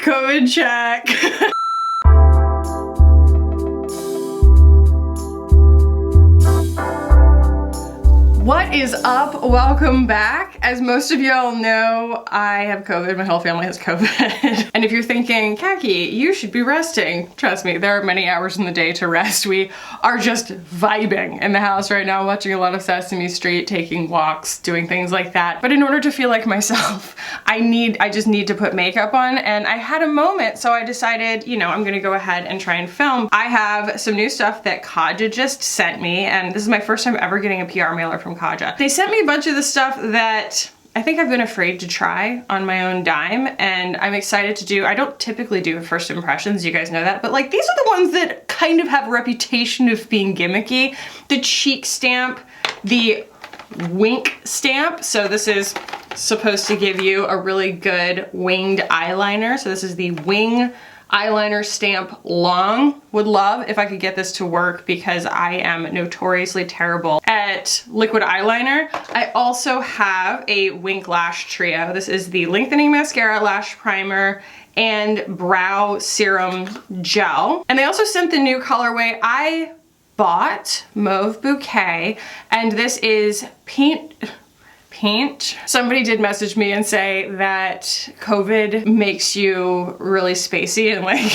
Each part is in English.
COVID check. What is up? Welcome back. As most of y'all know, I have COVID. My whole family has COVID. And if you're thinking, Kaki, you should be resting, trust me, there are many hours in the day to rest. We are just vibing in the house right now, watching a lot of Sesame Street, taking walks, doing things like that. But in order to feel like myself, I just need to put makeup on, and I had a moment, so I decided, you know, I'm gonna go ahead and try and film. I have some new stuff that Kaja just sent me, and this is my first time ever getting a PR mailer from Kaja. They sent me a bunch of the stuff that I think I've been afraid to try on my own dime, and I'm excited to do. I don't typically do first impressions, you guys know that, but like these are the ones that kind of have a reputation of being gimmicky. The cheek stamp, the wink stamp. So this is supposed to give you a really good winged eyeliner. So this is the wing eyeliner stamp long. Would love if I could get this to work because I am notoriously terrible at liquid eyeliner. I also have a wink lash trio. This is the lengthening mascara, lash primer, and brow serum gel. And they also sent the new colorway. I bought Mauve Bouquet, and this is paint. Somebody did message me and say that COVID makes you really spacey and like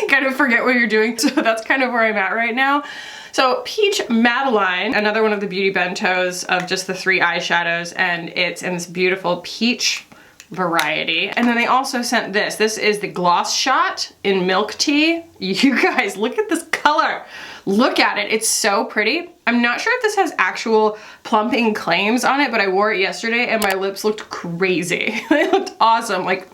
kind of forget what you're doing. So that's kind of where I'm at right now. So Peach Madeline, another one of the beauty bentos of just the 3 eyeshadows, and it's in this beautiful peach variety. And then they also sent this. This is the Gloss Shot in Milk Tea. You guys, look at this color. Look at it, it's so pretty. I'm not sure if this has actual plumping claims on it, but I wore it yesterday and my lips looked crazy. They looked awesome, like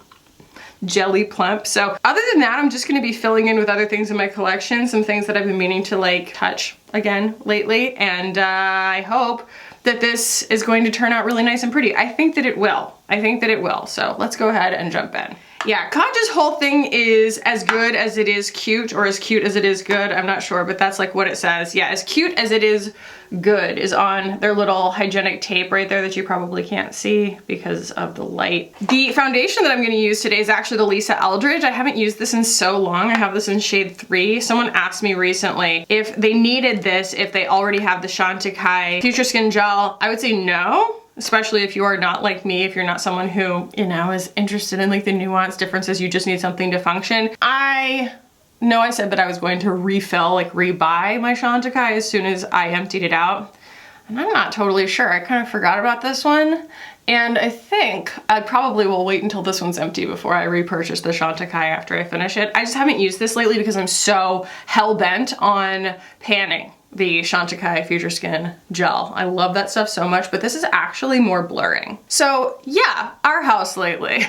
jelly plump. So other than that, I'm just gonna be filling in with other things in my collection, some things that I've been meaning to like touch again lately, and I hope that this is going to turn out really nice and pretty. I think that it will. I think that it will. So let's go ahead and jump in. Yeah, Kaja's whole thing is as good as it is cute, or as cute as it is good. I'm not sure, but that's like what it says. Yeah, as cute as it is good is on their little hygienic tape right there that you probably can't see because of the light. The foundation that I'm gonna use today is actually the Lele Eldridge. I haven't used this in so long. I have this in shade 3. Someone asked me recently if they needed this, if they already have the Chantecaille Future Skin Gel. I would say no. Especially if you are not like me, if you're not someone who, you know, is interested in like the nuanced differences, you just need something to function. I know I said that I was going to refill, like rebuy my Chantecaille as soon as I emptied it out. And I'm not totally sure. I kind of forgot about this one. And I think I probably will wait until this one's empty before I repurchase the Chantecaille after I finish it. I just haven't used this lately because I'm so hell-bent on panning the Chantecaille Future Skin Gel. I love that stuff so much, but this is actually more blurring. So yeah, our house lately.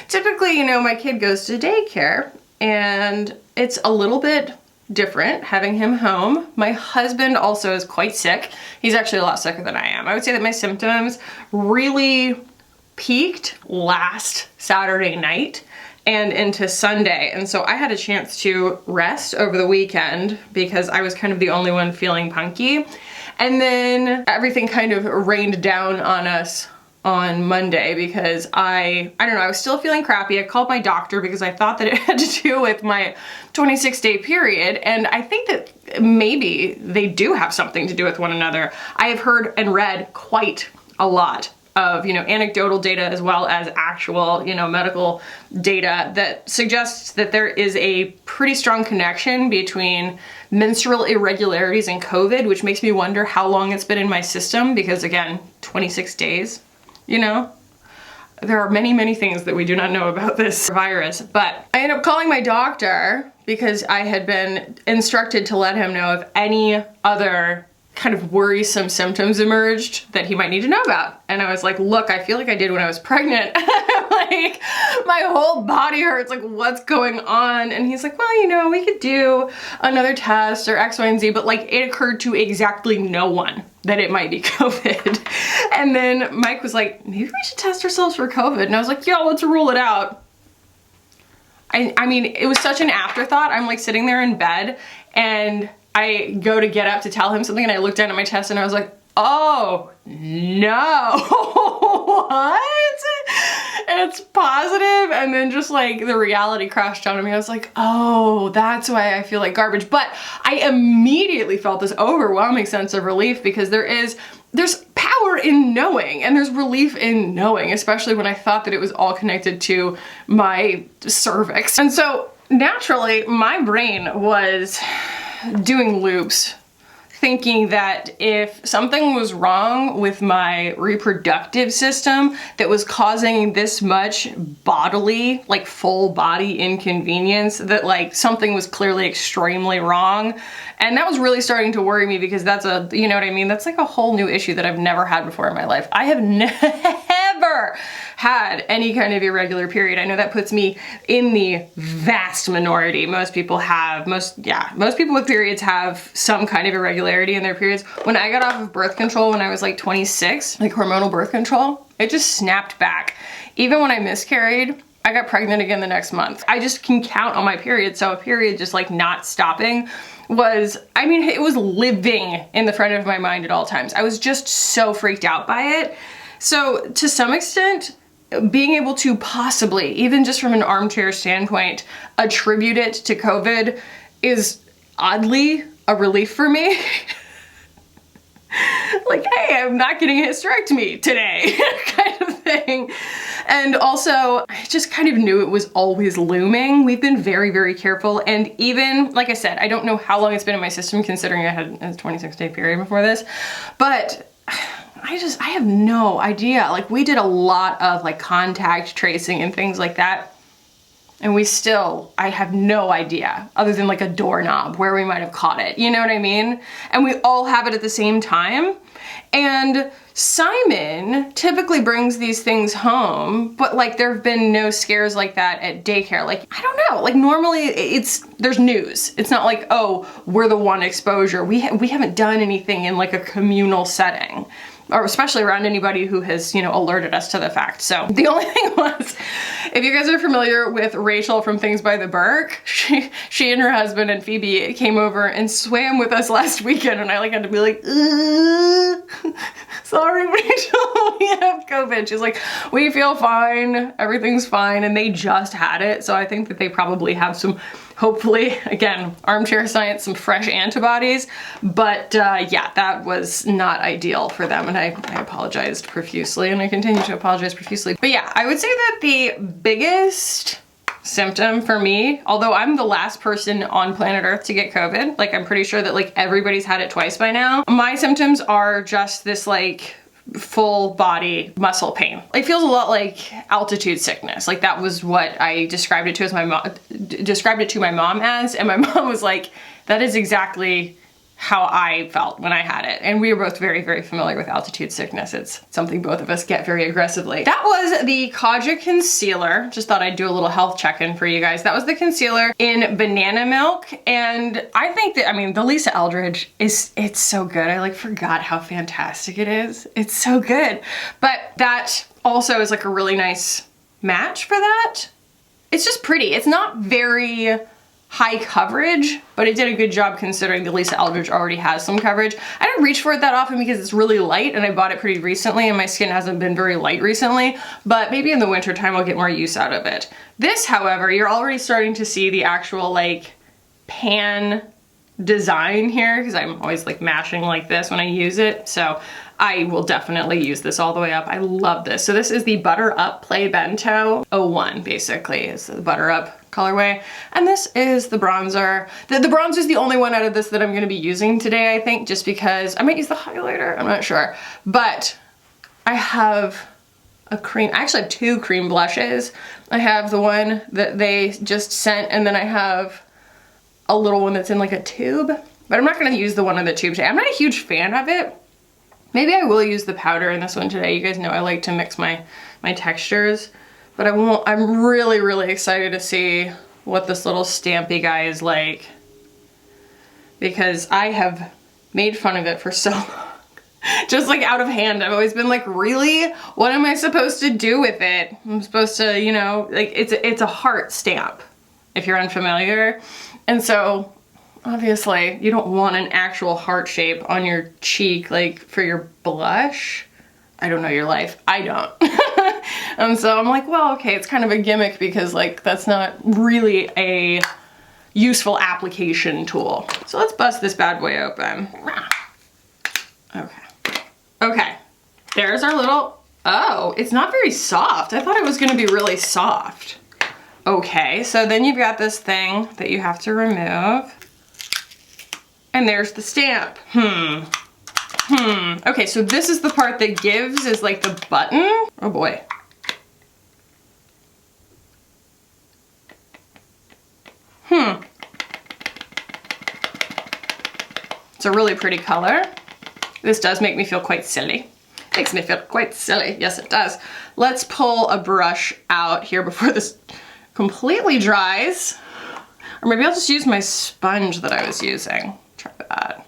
Typically, you know, my kid goes to daycare and it's a little bit different having him home. My husband also is quite sick. He's actually a lot sicker than I am. I would say that my symptoms really peaked last Saturday night and into Sunday. And so I had a chance to rest over the weekend because I was kind of the only one feeling punky. And then everything kind of rained down on us on Monday because I don't know, I was still feeling crappy. I called my doctor because I thought that it had to do with my 26-day period. And I think that maybe they do have something to do with one another. I have heard and read quite a lot of, you know, anecdotal data as well as actual, you know, medical data that suggests that there is a pretty strong connection between menstrual irregularities and COVID, which makes me wonder how long it's been in my system because, again, 26 days, you know? There are many, many things that we do not know about this virus, but I ended up calling my doctor because I had been instructed to let him know if any other kind of worrisome symptoms emerged that he might need to know about. And I was like, look, I feel like I did when I was pregnant. Like, my whole body hurts, like what's going on? And he's like, well, you know, we could do another test or X, Y, and Z, but like it occurred to exactly no one that it might be COVID. And then Mike was like, maybe we should test ourselves for COVID. And I was like, yo, let's rule it out. I mean, it was such an afterthought. I'm like sitting there in bed and I go to get up to tell him something and I looked down at my test and I was like, oh no, what? it's positive, and then just like the reality crashed down on me. I was like, oh, that's why I feel like garbage. But I immediately felt this overwhelming sense of relief because there's power in knowing, and there's relief in knowing, especially when I thought that it was all connected to my cervix. And so naturally, my brain was doing loops, thinking that if something was wrong with my reproductive system that was causing this much bodily, like full body inconvenience, that like something was clearly extremely wrong. And that was really starting to worry me because that's a, you know what I mean? That's like a whole new issue that I've never had before in my life. I have never had any kind of irregular period. I know that puts me in the vast minority. Most people people with periods have some kind of irregularity in their periods. When I got off of birth control when I was like 26, like hormonal birth control, it just snapped back. Even when I miscarried, I got pregnant again the next month. I just can count on my period, so a period just like not stopping was, I mean, it was living in the front of my mind at all times. I was just so freaked out by it. So to some extent, being able to possibly, even just from an armchair standpoint, attribute it to COVID is oddly a relief for me. Like, hey, I'm not getting a hysterectomy today, kind of thing. And also, I just kind of knew it was always looming. We've been very, very careful. And even, like I said, I don't know how long it's been in my system considering I had a 26-day period before this, but I have no idea. Like, we did a lot of like contact tracing and things like that. And I have no idea, other than like a doorknob, where we might have caught it. You know what I mean? And we all have it at the same time. And Simon typically brings these things home, but like there have been no scares like that at daycare. Like, I don't know, like normally there's news. It's not like, oh, we're the one exposure. We haven't done anything in like a communal setting, or especially around anybody who has, you know, alerted us to the fact. So the only thing was, if you guys are familiar with Rachel from Things by the Burke, she and her husband and Phoebe came over and swam with us last weekend, and I like had to be like, sorry, Rachel, we have COVID. She's like, we feel fine, everything's fine, and they just had it, so I think that they probably have some, hopefully, again, armchair science, some fresh antibodies, but yeah, that was not ideal for them, and I apologized profusely, and I continue to apologize profusely. But yeah, I would say that the biggest symptom for me, although I'm the last person on planet Earth to get COVID, like I'm pretty sure that like everybody's had it twice by now, my symptoms are just this like full body muscle pain. It feels a lot like altitude sickness. Like that was what I described it to my mom as, and my mom was like, that is exactly how I felt when I had it. And we were both very, very familiar with altitude sickness. It's something both of us get very aggressively. That was the Kaja concealer. Just thought I'd do a little health check-in for you guys. That was the concealer in Banana Milk. And I think that, I mean, the Lisa Eldridge it's so good. I like forgot how fantastic it is. It's so good. But that also is like a really nice match for that. It's just pretty. It's not very high coverage, but it did a good job considering the Lisa Eldridge already has some coverage. I don't reach for it that often because it's really light, and I bought it pretty recently and my skin hasn't been very light recently, but maybe in the winter time I'll get more use out of it. This, however, you're already starting to see the actual like pan design here, because I'm always like mashing like this when I use it, so I will definitely use this all the way up. I love this. So this is the Butter Up Play Bento 01, basically. It's the Butter Up colorway. And this is the bronzer. The bronzer is the only one out of this that I'm gonna be using today, I think, just because I might use the highlighter, I'm not sure. But I have a cream, I actually have two cream blushes. I have the one that they just sent, and then I have a little one that's in like a tube, but I'm not gonna use the one in the tube today. I'm not a huge fan of it. Maybe I will use the powder in this one today. You guys know I like to mix my textures, but I won't. I'm really, really excited to see what this little stampy guy is like, because I have made fun of it for so long. Just like out of hand. I've always been like, really? What am I supposed to do with it? I'm supposed to, you know, like it's a heart stamp, if you're unfamiliar. And so obviously you don't want an actual heart shape on your cheek, like for your blush. I don't know your life. I don't. And so I'm like, well, okay, it's kind of a gimmick because like that's not really a useful application tool. So let's bust this bad boy open. Okay. Okay. There's our little, oh, it's not very soft. I thought it was gonna be really soft. Okay, so then you've got this thing that you have to remove. And there's the stamp. Okay, so this is the part that gives, is like the button. Oh boy. It's a really pretty color. This does make me feel quite silly. Makes me feel quite silly. Yes, it does. Let's pull a brush out here before this completely dries. Or maybe I'll just use my sponge that I was using. Try that.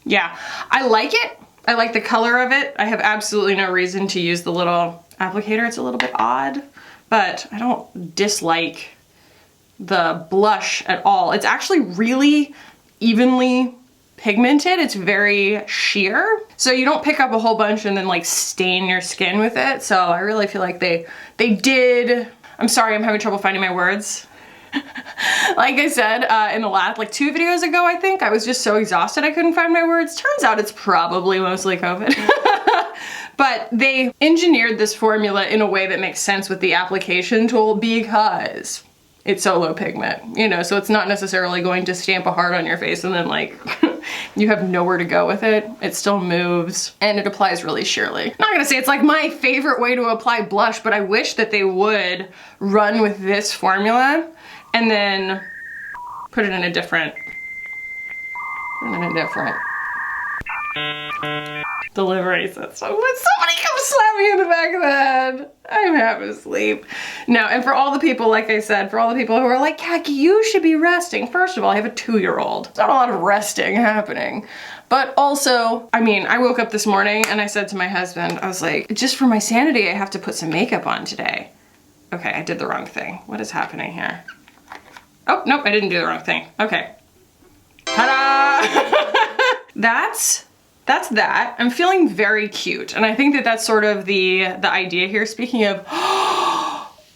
Yeah, I like it. I like the color of it. I have absolutely no reason to use the little applicator. It's a little bit odd, but I don't dislike the blush at all. It's actually really evenly pigmented. It's very sheer. So you don't pick up a whole bunch and then like stain your skin with it. So I really feel like they did. I'm sorry, I'm having trouble finding my words. Like I said, in the last, like 2 videos ago, I think, I was just so exhausted I couldn't find my words. Turns out it's probably mostly COVID. But they engineered this formula in a way that makes sense with the application tool because it's so low pigment, you know, so it's not necessarily going to stamp a heart on your face and then like, you have nowhere to go with it. It still moves and it applies really sheerly. I'm not gonna say it's like my favorite way to apply blush, but I wish that they would run with this formula and then put it in a different delivery system. When somebody comes slap me in the back of the head, I'm half asleep. No, and for all the people, like I said, for all the people who are like, Kaki, you should be resting. First of all, I have a 2-year-old. There's not a lot of resting happening. But also, I mean, I woke up this morning and I said to my husband, I was like, just for my sanity, I have to put some makeup on today. Okay, I did the wrong thing. What is happening here? Oh, nope, I didn't do the wrong thing. Okay. Ta-da! That's that. I'm feeling very cute. And I think that that's sort of the idea here. Speaking of,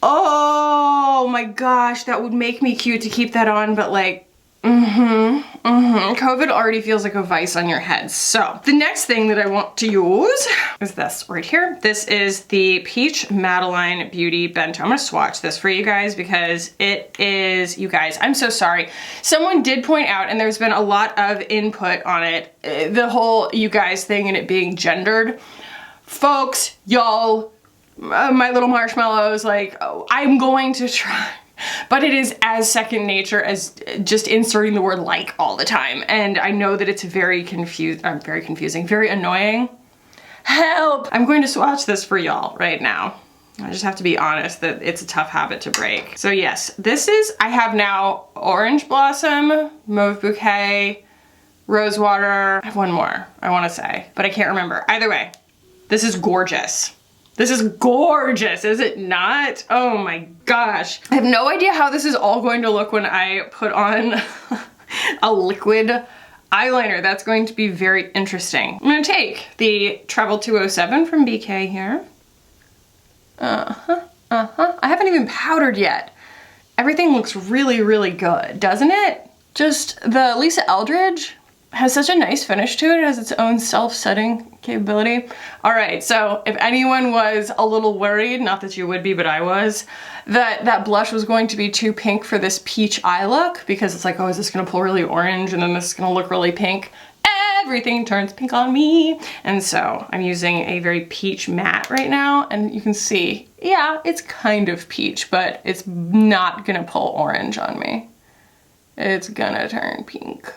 oh my gosh, that would make me cute to keep that on, but like, COVID already feels like a vice on your head. So the next thing that I want to use is this right here. This is the Peach Madeline Beauty Bento. I'm gonna swatch this for you guys because it is, you guys, I'm so sorry. Someone did point out, and there's been a lot of input on it, the whole you guys thing and it being gendered. Folks, y'all, my little marshmallows, like, oh, I'm going to try. But it is as second nature as just inserting the word like all the time. And I know that it's very confusing, very annoying. Help! I'm going to swatch this for y'all right now. I just have to be honest that it's a tough habit to break. So yes, this is, I have now Orange Blossom, Mauve Bouquet, Rose Water. I have one more, I want to say, but I can't remember. Either way, this is gorgeous. This is gorgeous, is it not? Oh my gosh. I have no idea how this is all going to look when I put on a liquid eyeliner. That's going to be very interesting. I'm gonna take the Travel 207 from BK here. I haven't even powdered yet. Everything looks really, really good, doesn't it? Just the Lisa Eldridge has such a nice finish to it. It has its own self-setting capability. All right, so if anyone was a little worried, not that you would be, but I was, that that blush was going to be too pink for this peach eye look, because it's like, oh, is this gonna pull really orange and then this is gonna look really pink? Everything turns pink on me. And so I'm using a very peach matte right now, and you can see, yeah, it's kind of peach, but it's not gonna pull orange on me. It's gonna turn pink.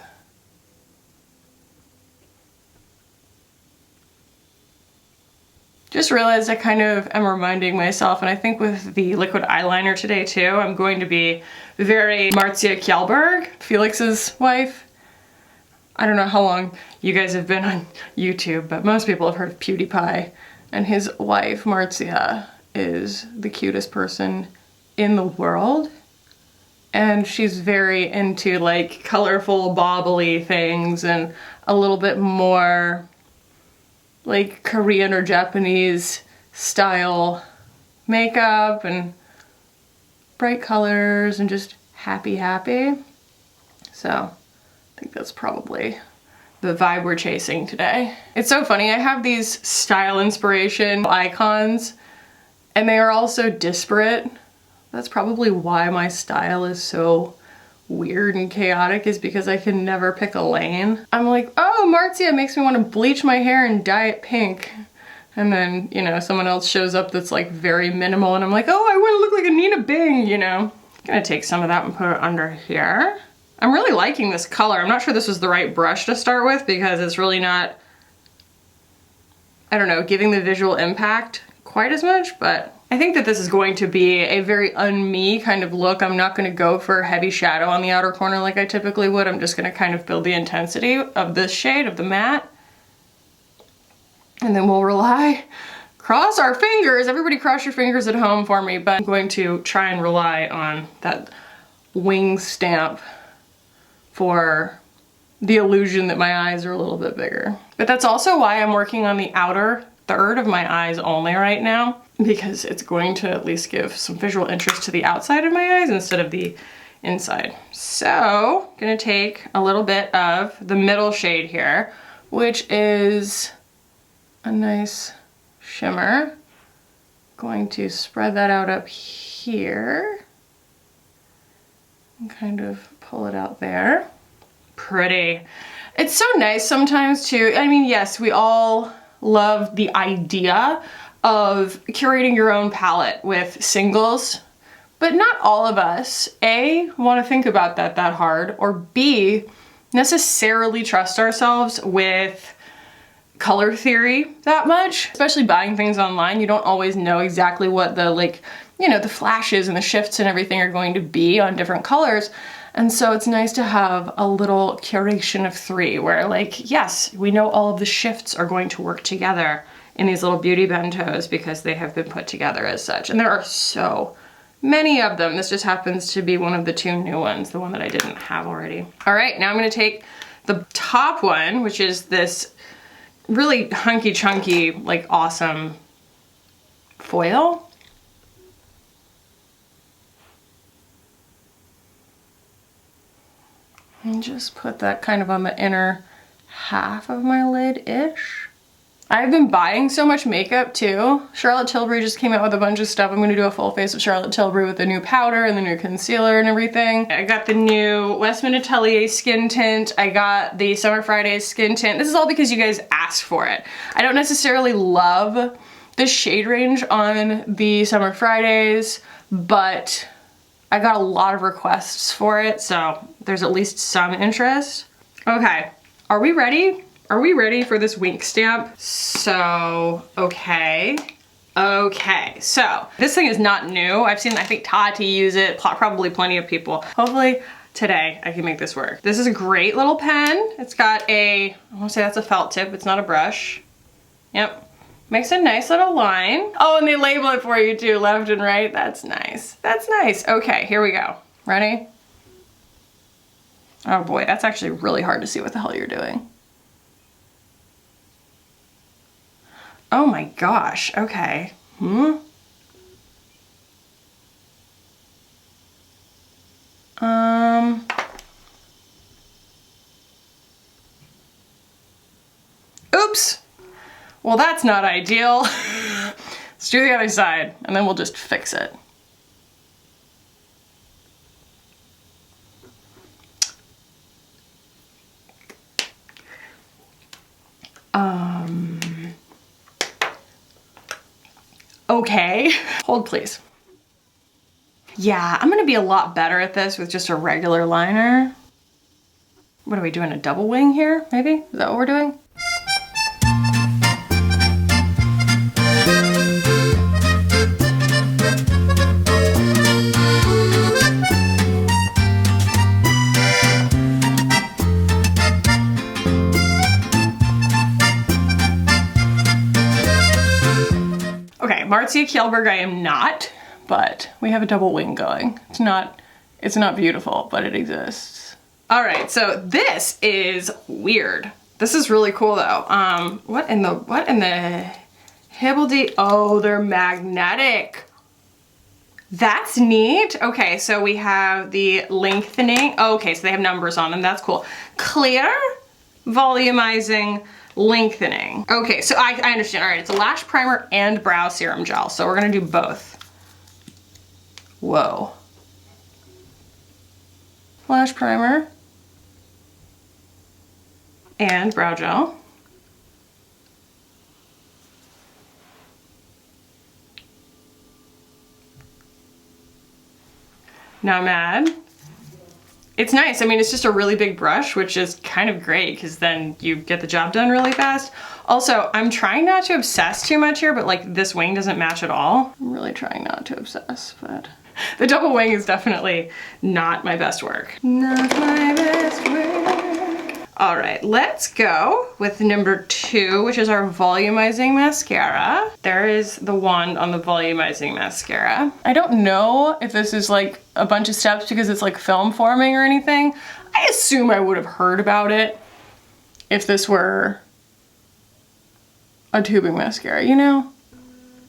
Just realized I kind of am reminding myself, and I think with the liquid eyeliner today too, I'm going to be very Marcia Kjellberg, Felix's wife. I don't know how long you guys have been on YouTube, but most people have heard of PewDiePie, and his wife, Marcia, is the cutest person in the world. And she's very into like colorful, bobbly things and a little bit more like Korean or Japanese style makeup and bright colors and just happy. So I think that's probably the vibe we're chasing today. It's so funny, I have these style inspiration icons and they are all so disparate. That's probably why my style is so weird and chaotic, is because I can never pick a lane. I'm like, oh, Marzia makes me want to bleach my hair and dye it pink. And then, you know, someone else shows up that's like very minimal and I'm like, oh, I want to look like a Nina Bing, you know. I'm gonna take some of that and put it under here. I'm really liking this color. I'm not sure this was the right brush to start with because it's really not, I don't know, giving the visual impact quite as much, but I think that this is going to be a very un-me kind of look. I'm not going to go for heavy shadow on the outer corner like I typically would. I'm just going to kind of build the intensity of this shade, of the matte. And then we'll rely, cross our fingers, everybody cross your fingers at home for me, but I'm going to try and rely on that wing stamp for the illusion that my eyes are a little bit bigger. But that's also why I'm working on the outer third of my eyes only right now, because it's going to at least give some visual interest to the outside of my eyes instead of the inside. So I'm gonna take a little bit of the middle shade here, which is a nice shimmer. Going to spread that out up here and kind of pull it out there. Pretty. It's so nice sometimes to, I mean, yes, we all love the idea of curating your own palette with singles, but not all of us, A, want to think about that hard, or B, necessarily trust ourselves with color theory that much. Especially buying things online, you don't always know exactly what the, like, you know, the flashes and the shifts and everything are going to be on different colors. And so it's nice to have a little curation of 3 where, like, yes, we know all of the shifts are going to work together in these little beauty bentos because they have been put together as such. And there are so many of them. This just happens to be one of the 2 new ones, the one that I didn't have already. All right, now I'm gonna take the top one, which is this really hunky chunky, like awesome foil. And just put that kind of on the inner half of my lid-ish. I've been buying so much makeup too. Charlotte Tilbury just came out with a bunch of stuff. I'm gonna do a full face of Charlotte Tilbury with the new powder and the new concealer and everything. I got the new Westman Atelier skin tint. I got the Summer Fridays skin tint. This is all because you guys asked for it. I don't necessarily love the shade range on the Summer Fridays, but I got a lot of requests for it, so there's at least some interest. Okay, are we ready? Are we ready for this wink stamp? So, okay, so this thing is not new. I've seen, I think Tati use it, probably plenty of people. Hopefully today I can make this work. This is a great little pen. It's got a, I wanna say that's a felt tip, it's not a brush. Yep. Makes a nice little line. Oh, and they label it for you too, left and right. That's nice. That's nice. Okay, here we go. Ready? Oh boy, that's actually really hard to see what the hell you're doing. Oh my gosh, okay. Oops. Well, that's not ideal. Let's do the other side and then we'll just fix it. Okay. Hold please. Yeah, I'm gonna be a lot better at this with just a regular liner. What are we doing, a double wing here, maybe? Is that what we're doing? Marzia Kjellberg I am not, but we have a double wing going. It's not beautiful, but it exists. All right, so this is weird. This is really cool though. What in the hibbledy? Oh, they're magnetic. That's neat. Okay, so we have the lengthening. Oh, okay, so they have numbers on them. That's cool. Clear, volumizing, lengthening. Okay, so I understand. All right, it's a lash primer and brow serum gel. So we're gonna do both. Whoa. Lash primer and brow gel. Not mad. It's nice. I mean, it's just a really big brush, which is kind of great because then you get the job done really fast. Also, I'm trying not to obsess too much here, but like this wing doesn't match at all. I'm really trying not to obsess, but the double wing is definitely not my best work. Not my best work. All right, let's go with number 2, which is our volumizing mascara. There is the wand on the volumizing mascara. I don't know if this is like a bunch of steps because it's like film forming or anything. I assume I would have heard about it if this were a tubing mascara, you know?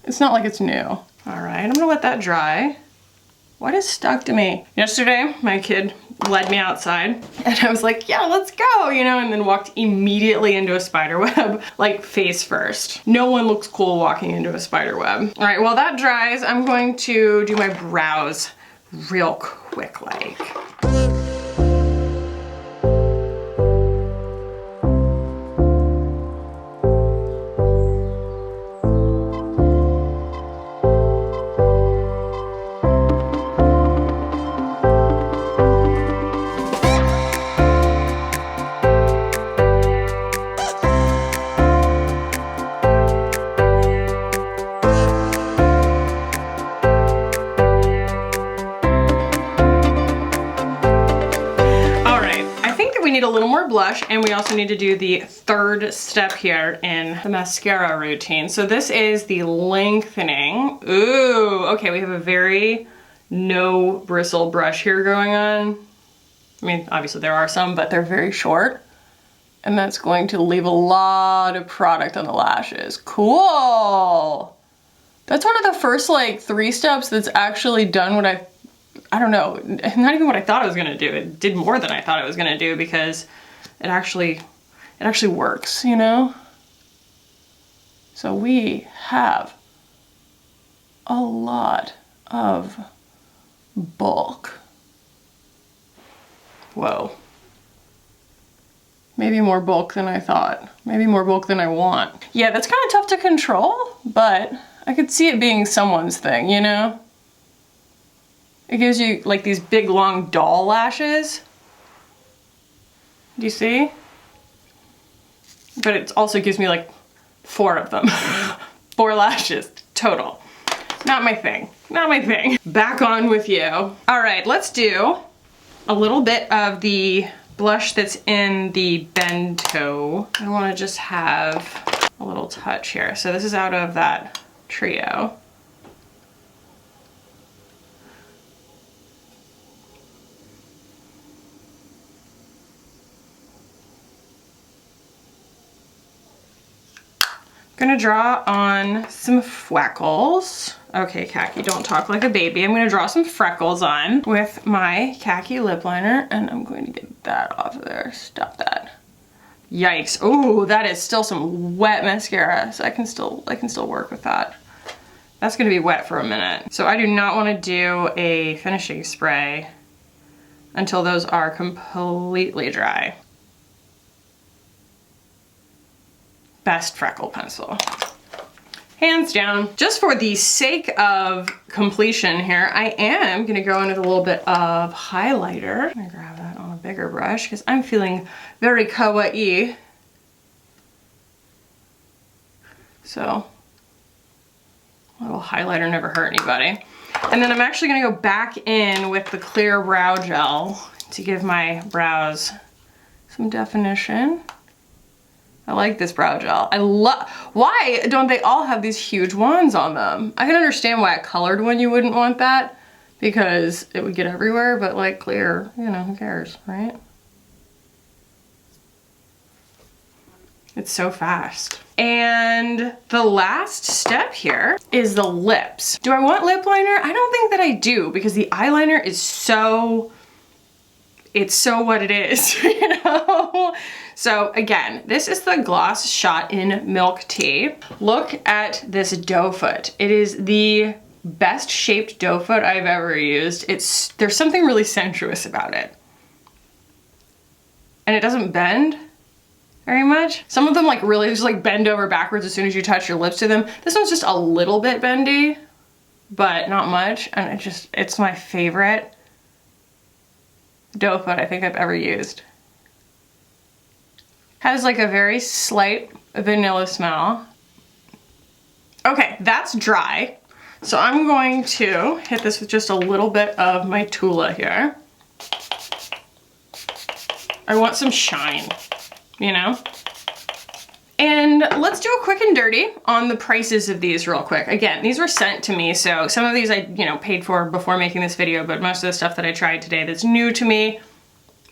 It's not like it's new. All right, I'm gonna let that dry. What is stuck to me? Yesterday, my kid led me outside and I was like, yeah, let's go, you know, and then walked immediately into a spider web, like face first. No one looks cool walking into a spider web. All right, while that dries, I'm going to do my brows real quick like. A little more blush, and we also need to do the third step here in the mascara routine. So this is the lengthening. Ooh, okay, we have a very no bristle brush here going on. I mean, obviously there are some, but they're very short, and that's going to leave a lot of product on the lashes. Cool. That's one of the first like 3 steps that's actually done what I don't know, not even what I thought I was gonna do. It did more than I thought it was gonna do because it actually works, you know? So we have a lot of bulk. Whoa. Maybe more bulk than I thought. Maybe more bulk than I want. Yeah, that's kind of tough to control, but I could see it being someone's thing, you know? It gives you like these big long doll lashes. Do you see? But it also gives me like 4 of them. 4 lashes total. Not my thing, not my thing. Back on with you. All right, let's do a little bit of the blush that's in the bento. I wanna just have a little touch here. So this is out of that trio. Gonna draw on some freckles. Okay, Khaki, don't talk like a baby. I'm gonna draw some freckles on with my Khaki lip liner, and I'm going to get that off of there. Stop that. Yikes. Oh, that is still some wet mascara, so I can still work with that. That's gonna be wet for a minute. So I do not wanna do a finishing spray until those are completely dry. Best freckle pencil. Hands down. Just for the sake of completion here, I am gonna go in with a little bit of highlighter. I'm gonna grab that on a bigger brush because I'm feeling very kawaii. So, a little highlighter never hurt anybody. And then I'm actually gonna go back in with the clear brow gel to give my brows some definition. I like this brow gel. Why don't they all have these huge wands on them? I can understand why a colored one you wouldn't want that, because it would get everywhere, but like clear, you know, who cares, right? It's so fast. And the last step here is the lips. Do I want lip liner? I don't think that I do, because the eyeliner is so, it's so what it is, you know? So again, this is the Gloss Shot in Milk Tea. Look at this doe foot. It is the best shaped doe foot I've ever used. There's something really sensuous about it. And it doesn't bend very much. Some of them like really just like bend over backwards as soon as you touch your lips to them. This one's just a little bit bendy, but not much. And it's my favorite doe foot I think I've ever used. Has like a very slight vanilla smell. Okay, that's dry. So I'm going to hit this with just a little bit of my Tula here. I want some shine, you know? And let's do a quick and dirty on the prices of these real quick. Again, these were sent to me, so some of these I, you know, paid for before making this video, but most of the stuff that I tried today that's new to me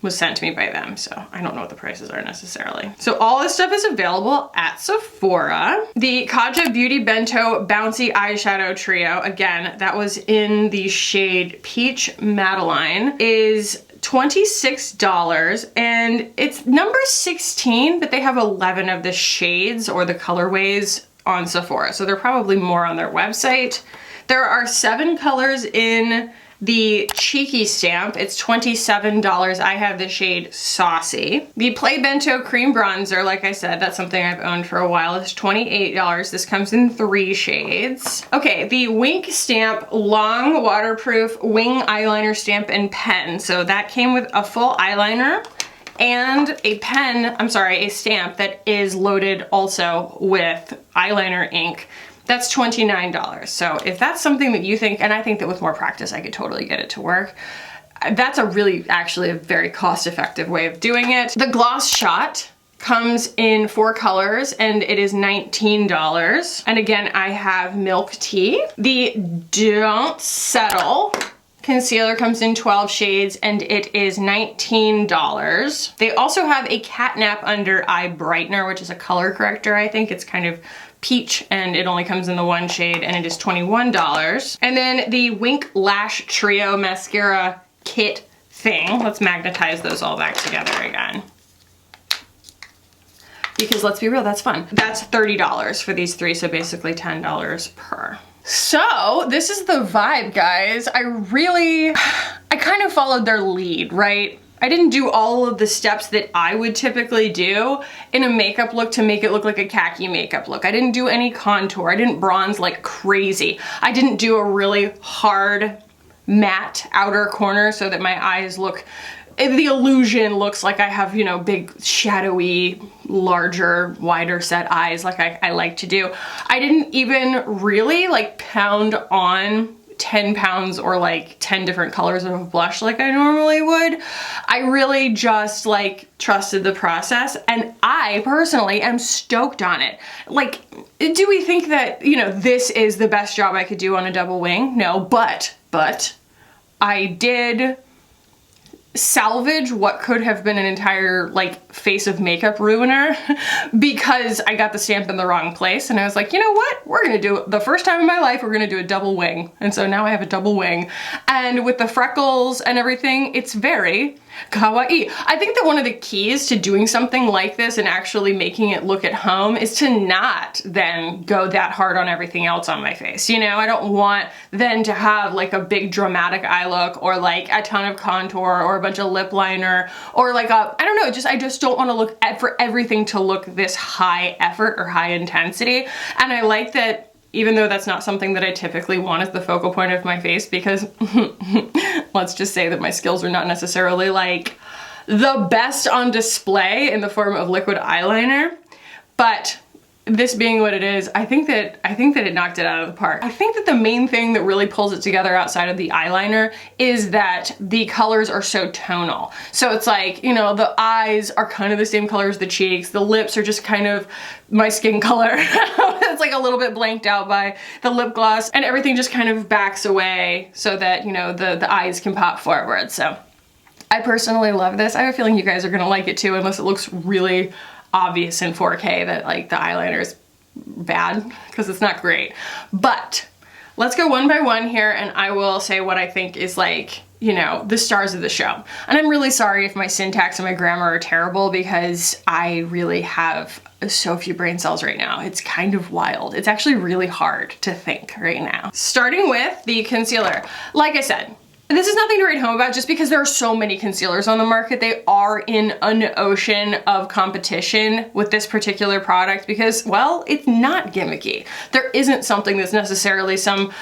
was sent to me by them, so I don't know what the prices are necessarily. So all this stuff is available at Sephora. The Kaja Beauty Bento Bouncy Eyeshadow Trio, again, that was in the shade Peach Madeline, is $26, and it's number 16, but they have 11 of the shades or the colorways on Sephora, so they're probably more on their website. There are 7 colors in the Cheeky stamp. It's $27. I have the shade Saucy. The Play Bento Cream Bronzer, like I said, that's something I've owned for a while. It's $28. This comes in 3 shades. Okay, the Wink Stamp Long Waterproof Wing Eyeliner Stamp and Pen. So that came with a full eyeliner and a pen, I'm sorry, a stamp that is loaded also with eyeliner ink. That's $29. So if that's something that you think, and I think that with more practice I could totally get it to work, that's a really, actually a very cost-effective way of doing it. The Gloss Shot comes in 4 colors and it is $19. And again, I have Milk Tea. The Don't Settle concealer comes in 12 shades and it is $19. They also have a Catnap Under Eye Brightener, which is a color corrector, I think. It's kind of peach and it only comes in the 1 shade and it is $21. And then the Wink Lash Trio Mascara Kit thing. Let's magnetize those all back together again, because let's be real, that's fun. That's $30 for these 3, so basically $10 per. So this is the vibe, guys. I kind of followed their lead, right? I didn't do all of the steps that I would typically do in a makeup look to make it look like a khaki makeup look. I didn't do any contour. I didn't bronze like crazy. I didn't do a really hard matte outer corner so that my eyes look, the illusion looks like I have, you know, big shadowy, larger, wider set eyes like I like to do. I didn't even really like pound on 10 pounds or like 10 different colors of blush like I normally would. I really just like trusted the process, and I personally am stoked on it. Like, do we think that, you know, this is the best job I could do on a double wing? No, but I did salvage what could have been an entire like face of makeup ruiner because I got the stamp in the wrong place, and I was like, you know what, we're gonna do it the first time in my life, we're gonna do a double wing. And so now I have a double wing, and with the freckles and everything, it's very kawaii. I think that one of the keys to doing something like this and actually making it look at home is to not then go that hard on everything else on my face. You know, I don't want then to have like a big dramatic eye look or like a ton of contour or a bunch of lip liner or like a, I don't know, I just don't want to look for everything to look this high effort or high intensity. And I like that, even though that's not something that I typically want as the focal point of my face, because let's just say that my skills are not necessarily like the best on display in the form of liquid eyeliner, but this being what it is, I think that it knocked it out of the park. I think that the main thing that really pulls it together outside of the eyeliner is that the colors are so tonal. So it's like, you know, the eyes are kind of the same color as the cheeks, the lips are just kind of my skin color. It's like a little bit blanked out by the lip gloss, and everything just kind of backs away so that, you know, the eyes can pop forward. So I personally love this. I have a feeling you guys are gonna like it too, unless it looks really obvious in 4K that like the eyeliner is bad, because it's not great. But let's go one by one here, and I will say what I think is, like, you know, the stars of the show. And I'm really sorry if my syntax and my grammar are terrible, because I really have so few brain cells right now. It's kind of wild. It's actually really hard to think right now. Starting with the concealer. Like I said, this is nothing to write home about just because there are so many concealers on the market. They are in an ocean of competition with this particular product because, well, it's not gimmicky. There isn't something that's necessarily some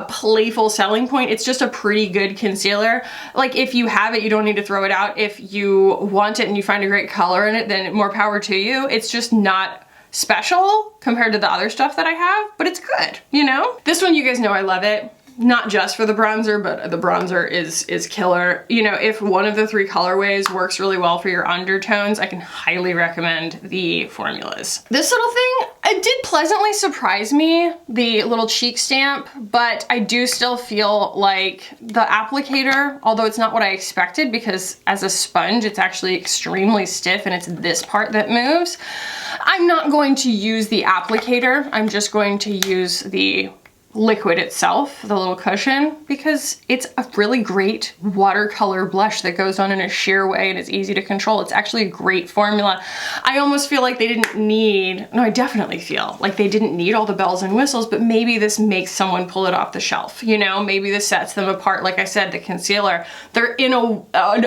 playful selling point. It's just a pretty good concealer. Like, if you have it, you don't need to throw it out. If you want it and you find a great color in it, then more power to you. It's just not special compared to the other stuff that I have, but it's good, you know? This one, you guys know I love it. Not just for the bronzer, but the bronzer is killer. You know, if one of the 3 colorways works really well for your undertones, I can highly recommend the formulas. This little thing, it did pleasantly surprise me, the little cheek stamp, but I do still feel like the applicator, although it's not what I expected, because as a sponge, it's actually extremely stiff and it's this part that moves. I'm not going to use the applicator. I'm just going to use the liquid itself, the little cushion, because it's a really great watercolor blush that goes on in a sheer way and is easy to control. It's actually a great formula. I almost feel like they didn't need, no, I definitely feel like they didn't need all the bells and whistles, but maybe this makes someone pull it off the shelf, you know? Maybe this sets them apart. Like I said, the concealer, they're in an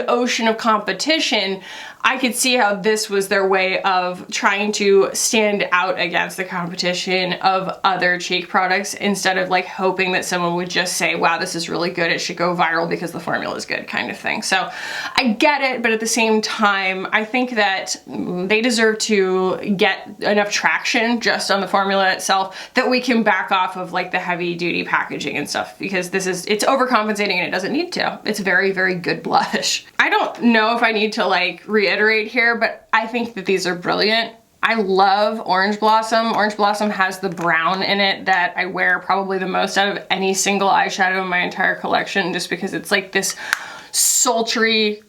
ocean of competition. I could see how this was their way of trying to stand out against the competition of other cheek products, instead of like hoping that someone would just say, wow, this is really good, it should go viral because the formula is good, kind of thing. So I get it, but at the same time, I think that they deserve to get enough traction just on the formula itself that we can back off of like the heavy duty packaging and stuff, because it's overcompensating and it doesn't need to. It's very, very good blush. I don't know if I need to like reiterate here, but I think that these are brilliant. I love Orange Blossom. Orange Blossom has the brown in it that I wear probably the most out of any single eyeshadow in my entire collection, just because it's like this sultry,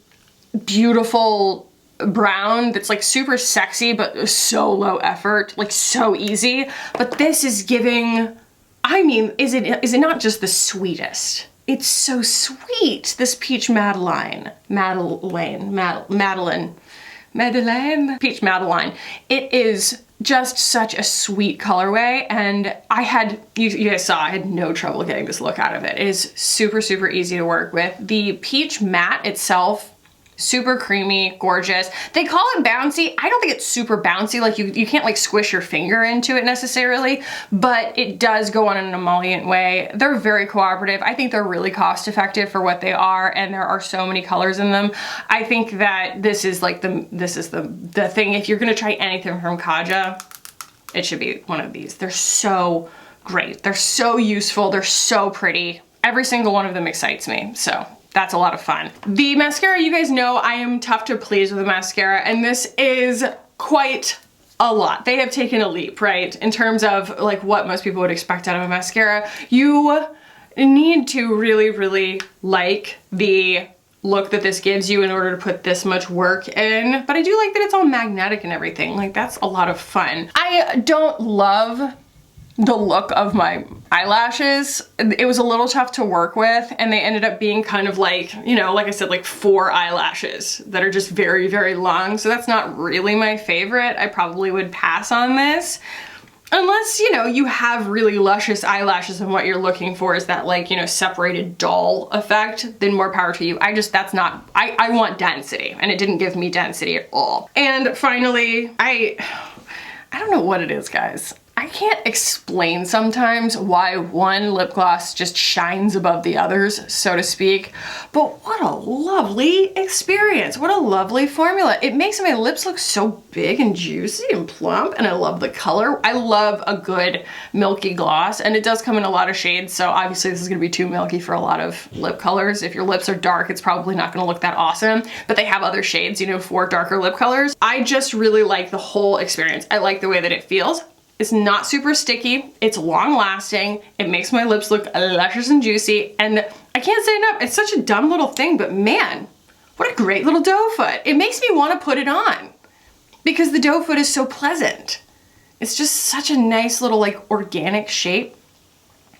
beautiful brown that's like super sexy, but so low effort, like so easy. But this is giving, I mean, is it not just the sweetest? It's so sweet, this Peach Madeline. Peach Madeline. It is just such a sweet colorway, and you guys saw, I had no trouble getting this look out of it. It is super, super easy to work with. The Peach Matte itself, super creamy, gorgeous. They call it bouncy. I don't think it's super bouncy. Like you can't like squish your finger into it necessarily, but it does go on in an emollient way. They're very cooperative. I think they're really cost effective for what they are, and there are so many colors in them. I think that this is like the thing. If you're gonna try anything from Kaja, it should be one of these. They're so great. They're so useful. They're so pretty. Every single one of them excites me. So that's a lot of fun. The mascara, you guys know I am tough to please with a mascara, and this is quite a lot. They have taken a leap, right? In terms of like what most people would expect out of a mascara. You need to really, really like the look that this gives you in order to put this much work in. But I do like that it's all magnetic and everything. Like, that's a lot of fun. I don't love the look of my eyelashes. It was a little tough to work with, and they ended up being kind of like, you know, like I said, like 4 eyelashes that are just very, very long. So that's not really my favorite. I probably would pass on this. Unless, you know, you have really luscious eyelashes and what you're looking for is that, like, you know, separated doll effect, then more power to you. That's not, I want density, and it didn't give me density at all. And finally, I don't know what it is, guys. I can't explain sometimes why one lip gloss just shines above the others, so to speak, but what a lovely experience. What a lovely formula. It makes my lips look so big and juicy and plump, and I love the color. I love a good milky gloss, and it does come in a lot of shades, so obviously this is gonna be too milky for a lot of lip colors. If your lips are dark, it's probably not gonna look that awesome, but they have other shades, you know, for darker lip colors. I just really like the whole experience. I like the way that it feels. It's not super sticky, it's long lasting, it makes my lips look luscious and juicy, and I can't say enough, it's such a dumb little thing, but man, what a great little doe foot. It makes me want to put it on because the doe foot is so pleasant. It's just such a nice little like organic shape.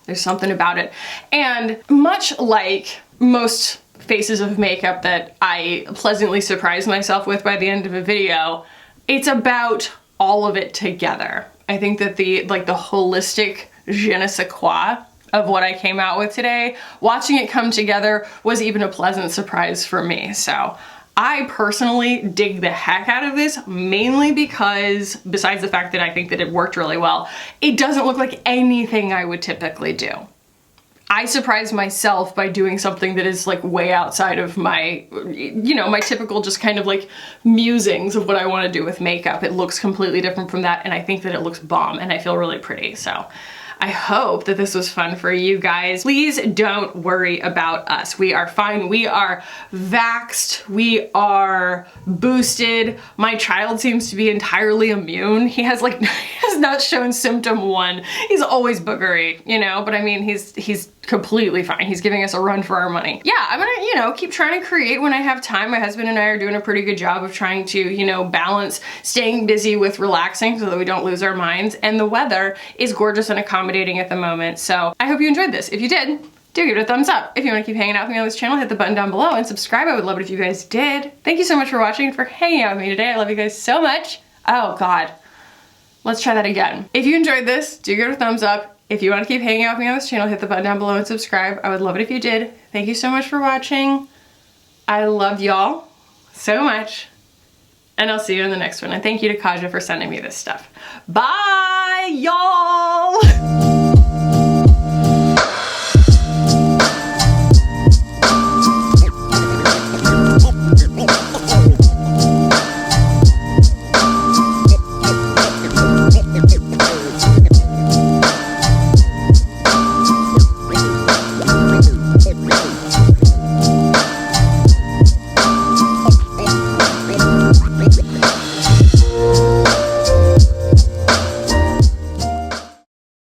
There's something about it. And much like most faces of makeup that I pleasantly surprise myself with by the end of a video, it's about all of it together. I think that the holistic je ne sais quoi of what I came out with today, watching it come together was even a pleasant surprise for me. So I personally dig the heck out of this, mainly because, besides the fact that I think that it worked really well, it doesn't look like anything I would typically do. I surprised myself by doing something that is like way outside of my, you know, my typical just kind of like musings of what I want to do with makeup. It looks completely different from that, and I think that it looks bomb, and I feel really pretty. So I hope that this was fun for you guys. Please don't worry about us. We are fine. We are vaxxed. We are boosted. My child seems to be entirely immune. He has like, he has not shown symptom one. He's always boogery, you know, but I mean, he's completely fine. He's giving us a run for our money. Yeah, I'm gonna, you know, keep trying to create when I have time. My husband and I are doing a pretty good job of trying to, you know, balance staying busy with relaxing so that we don't lose our minds. And the weather is gorgeous and accommodating at the moment. So I hope you enjoyed this. If you did, do give it a thumbs up. If you want to keep hanging out with me on this channel, hit the button down below and subscribe. I would love it if you guys did. Thank you so much for watching and for hanging out with me today. I love you guys so much. Oh God, let's try that again. If you enjoyed this, do give it a thumbs up. If you want to keep hanging out with me on this channel, hit the button down below and subscribe. I would love it if you did. Thank you so much for watching. I love y'all so much. And I'll see you in the next one. And thank you to Kaja for sending me this stuff. Bye, y'all!